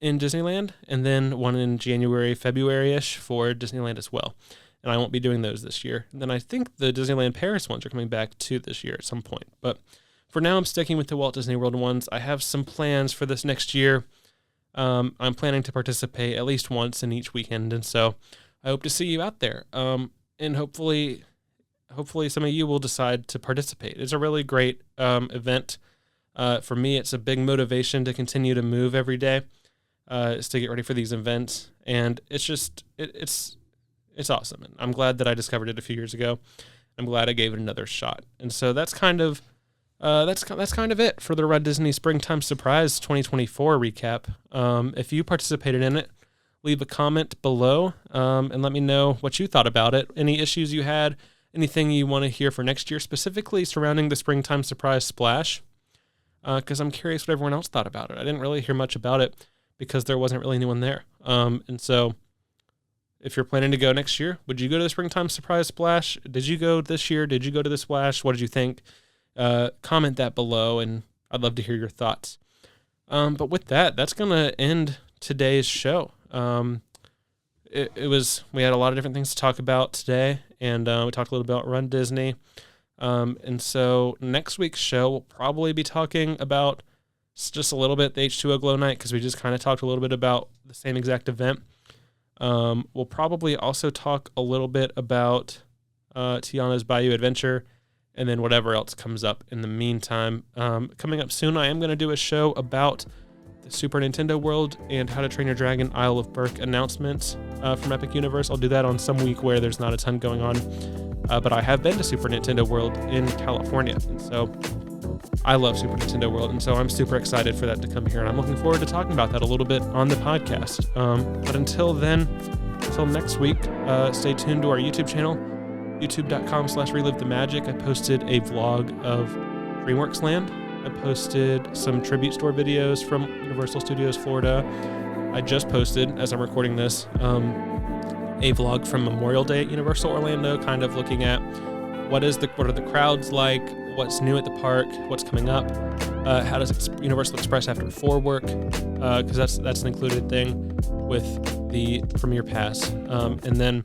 in Disneyland, and then one in January, February-ish for Disneyland as well. And I won't be doing those this year. And then I think the Disneyland Paris ones are coming back too this year at some point. But for now, I'm sticking with the Walt Disney World ones. I have some plans for this next year. I'm planning to participate at least once in each weekend, and so I hope to see you out there. And hopefully some of you will decide to participate. It's a really great event. For me, it's a big motivation to continue to move every day. Is to get ready for these events, and it's just it's awesome. And I'm glad that I discovered it a few years ago. I'm glad I gave it another shot, and so that's kind of it for the runDisney Springtime Surprise 2024 recap. If you participated in it, leave a comment below and let me know what you thought about it. Any issues you had, anything you want to hear for next year, specifically surrounding the Springtime Surprise Splash, because I'm curious what everyone else thought about it. I didn't really hear much about it because there wasn't really anyone there. And so if you're planning to go next year, would you go to the Springtime Surprise Splash? Did you go this year? Did you go to the Splash? What did you think? Comment that below, and I'd love to hear your thoughts. But with that, that's going to end today's show. We had a lot of different things to talk about today, and we talked a little about Run Disney. And so next week's show, we'll probably be talking about just a little bit the H2O Glow Night, because we just kind of talked a little bit about the same exact event. We'll probably also talk a little bit about Tiana's Bayou Adventure, and then whatever else comes up in the meantime. Coming up soon, I am going to do a show about the Super Nintendo World and How to Train Your Dragon Isle of Berk announcements from Epic Universe. I'll do that on some week where there's not a ton going on. But I have been to Super Nintendo World in California, and so I love Super Nintendo World, and so I'm super excited for that to come here, and I'm looking forward to talking about that a little bit on the podcast. But until then, until next week, stay tuned to our YouTube channel, youtube.com/Relive the Magic. I posted a vlog of DreamWorks Land. I posted some tribute store videos from Universal Studios Florida. I just posted, as I'm recording this, a vlog from Memorial Day at Universal Orlando, kind of looking at what are the crowds like, what's new at the park, what's coming up, how does Universal Express after 4 work, because that's an included thing with the Premier Pass, and then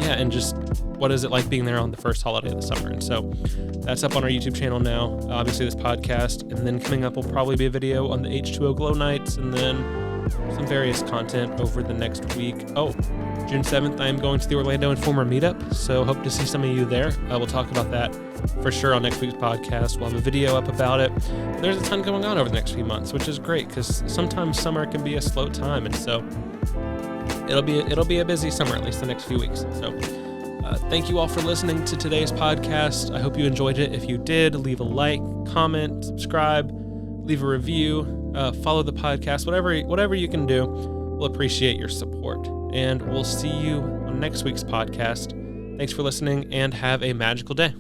and just what is it like being there on the first holiday of the summer. And so that's up on our YouTube channel now, obviously this podcast, and then coming up will probably be a video on the H2O Glow Nights, and then some various content over the next week. June 7th, I am going to the Orlando Informer meetup, so hope to see some of you there. We'll talk about that for sure on next week's podcast. We'll have a video up about it. There's a ton going on over the next few months, which is great, because sometimes summer can be a slow time, and so it'll be a busy summer, at least the next few weeks. So thank you all for listening to today's podcast. I hope you enjoyed it. If you did, leave a like, comment, subscribe, leave a review, follow the podcast, whatever you can do. We'll appreciate your support, and we'll see you on next week's podcast. Thanks for listening, and have a magical day.